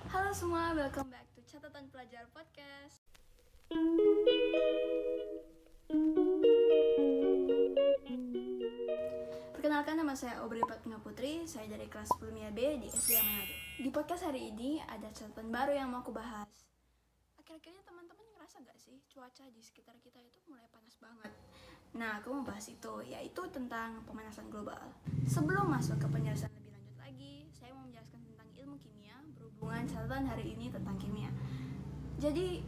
Halo semua, welcome back to Catatan Pelajar Podcast. Perkenalkan, nama saya Aubrey Fatma Putri, saya dari kelas 10 MIA B di SD Manado. Di podcast hari ini ada catatan baru yang mau aku bahas. Akhir-akhirnya teman-teman ngerasa gak sih cuaca di sekitar kita itu mulai panas banget? Nah, aku mau bahas itu, yaitu tentang pemanasan global. Sebelum masuk ke penjelasan lebih lanjut lagi, saya mau menjelaskan tentang ilmu kimia berhubungan catatan hari ini tentang kimia. Jadi,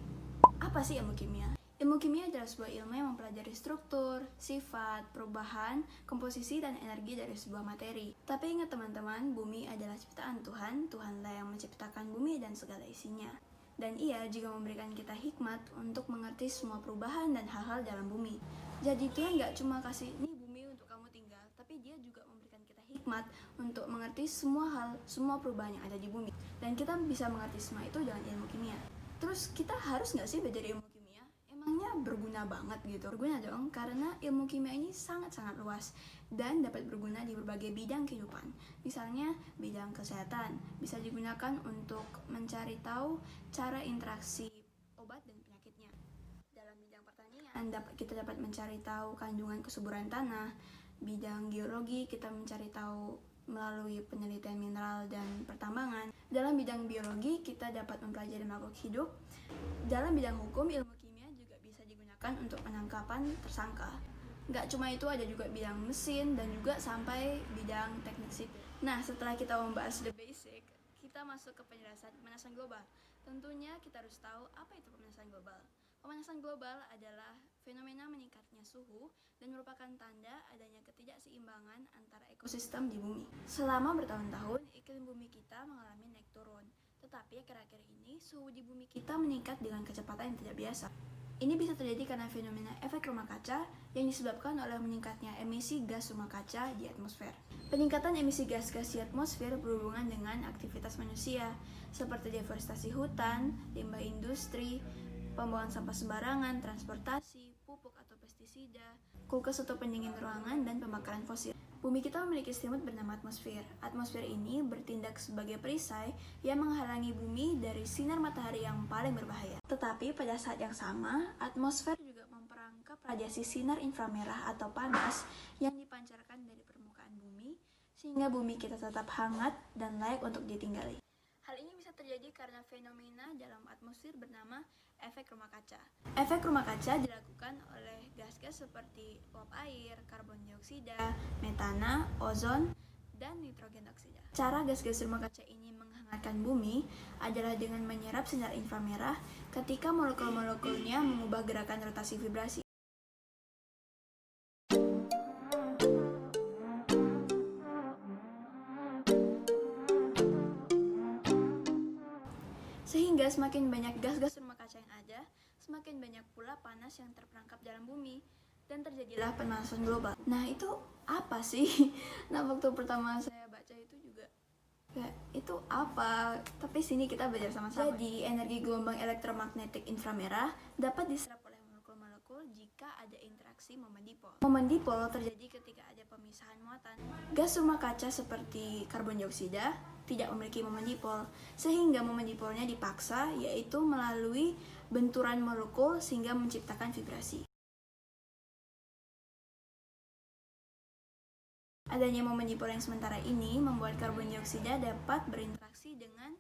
apa sih ilmu kimia? Ilmu kimia adalah sebuah ilmu yang mempelajari struktur, sifat, perubahan, komposisi, dan energi dari sebuah materi. Tapi ingat teman-teman, bumi adalah ciptaan Tuhan, Tuhanlah yang menciptakan bumi dan segala isinya. Dan ia juga memberikan kita hikmat untuk mengerti semua perubahan dan hal-hal dalam bumi. Jadi Tuhan gak cuma kasih, nih bumi untuk kamu tinggal, tapi dia juga memberikan kita hikmat untuk mengerti semua hal, semua perubahan yang ada di bumi. Dan kita bisa mengerti semua itu dengan ilmu kimia. Terus kita harus gak sih belajar ilmu kimia? Emangnya berguna banget gitu? Berguna dong, karena ilmu kimia ini sangat-sangat luas dan dapat berguna di berbagai bidang kehidupan. Misalnya bidang kesehatan, bisa digunakan untuk mencari tahu cara interaksi obat dan penyakitnya. Dalam bidang pertanian, kita dapat mencari tahu kandungan kesuburan tanah. Bidang geologi, kita mencari tahu melalui penelitian mineral dan pertambangan. Dalam bidang biologi, kita dapat mempelajari makhluk hidup. Dalam bidang hukum, ilmu kimia juga bisa digunakan untuk penangkapan tersangka. Gak cuma itu, ada juga bidang mesin dan juga sampai bidang teknik sipil. Nah, setelah kita membahas the basic, kita masuk ke penjelasan pemanasan global. Tentunya kita harus tahu apa itu pemanasan global. Pemanasan global adalah fenomena meningkatnya suhu dan merupakan tanda adanya ketidakseimbangan antara ekosistem di bumi. Selama bertahun-tahun, iklim bumi kita mengalami naik turun. Tetapi akhir-akhir ini, suhu di bumi kita meningkat dengan kecepatan yang tidak biasa. Ini bisa terjadi karena fenomena efek rumah kaca yang disebabkan oleh meningkatnya emisi gas rumah kaca di atmosfer. Peningkatan emisi gas-gas di atmosfer berhubungan dengan aktivitas manusia, seperti deforestasi hutan, limbah industri, pembuangan sampah sembarangan, transportasi, pupuk atau pestisida, kulkas atau pendingin ruangan, dan pembakaran fosil. Bumi kita memiliki selimut bernama atmosfer. Atmosfer ini bertindak sebagai perisai yang menghalangi bumi dari sinar matahari yang paling berbahaya. Tetapi pada saat yang sama, atmosfer juga memperangkap radiasi sinar inframerah atau panas yang dipancarkan dari permukaan bumi, sehingga bumi kita tetap hangat dan layak untuk ditinggali. Hal ini bisa terjadi karena fenomena dalam atmosfer bernama efek rumah kaca. Efek rumah kaca dilakukan oleh gas-gas seperti uap air, karbon dioksida, metana, ozon, dan nitrogen oksida. Cara gas-gas rumah kaca ini menghangatkan bumi adalah dengan menyerap sinar inframerah ketika molekul-molekulnya mengubah gerakan rotasi vibrasi. Sehingga semakin banyak gas-gas rumah kaca yang ada, semakin banyak pula panas yang terperangkap dalam bumi, dan terjadilah pemanasan global. Nah, itu apa sih? Nah, waktu pertama saya baca itu juga kayak, itu apa? Tapi sini kita belajar sama-sama. Jadi, energi gelombang elektromagnetik inframerah dapat diserap oleh molekul-molekul jika ada interaksi momen dipol. Momen dipol terjadi ketika ada pemisahan muatan. Gas rumah kaca seperti karbon dioksida tidak memiliki momen dipol, sehingga momen dipolnya dipaksa, yaitu melalui benturan molekul sehingga menciptakan vibrasi. Adanya momen dipol yang sementara ini membuat karbon dioksida dapat berinteraksi dengan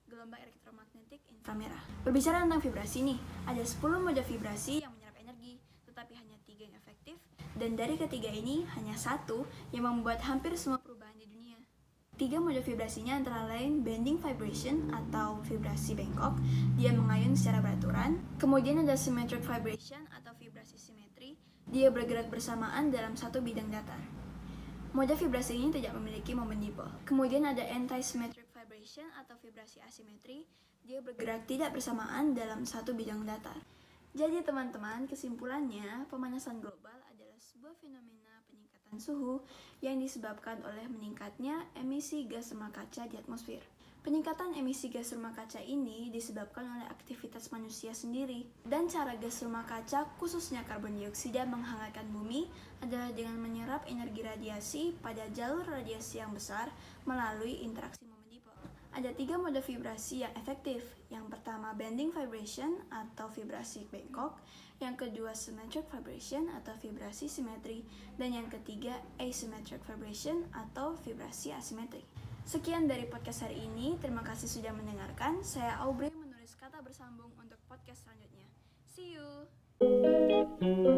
gelombang elektromagnetik inframerah. Berbicara tentang vibrasi nih, ada 10 moda vibrasi yang menyerap energi, tetapi hanya 3 yang efektif, dan dari ketiga ini hanya 1 yang membuat hampir semua perubahan di dunia. 3 mode vibrasinya antara lain bending vibration atau vibrasi bengkok, dia mengayun secara beraturan. Kemudian ada symmetric vibration atau vibrasi simetri, dia bergerak bersamaan dalam satu bidang datar. Mode vibrasi ini tidak memiliki momen dipol. Kemudian ada anti-symmetric vibration atau vibrasi asimetri, dia bergerak tidak bersamaan dalam satu bidang datar. Jadi teman-teman, kesimpulannya, pemanasan global adalah sebuah fenomena peningkatan suhu yang disebabkan oleh meningkatnya emisi gas rumah kaca di atmosfer. Peningkatan emisi gas rumah kaca ini disebabkan oleh aktivitas manusia sendiri. Dan cara gas rumah kaca, khususnya karbon dioksida, menghangatkan bumi adalah dengan menyerap energi radiasi pada jalur radiasi yang besar melalui interaksi momen dipol. Ada 3 mode vibrasi yang efektif. Yang pertama bending vibration atau vibrasi bengkok, yang kedua symmetric vibration atau vibrasi simetri, dan yang ketiga asymmetric vibration atau vibrasi asimetri. Sekian dari podcast hari ini, terima kasih sudah mendengarkan. Saya Aubrey menulis kata bersambung untuk podcast selanjutnya. See you!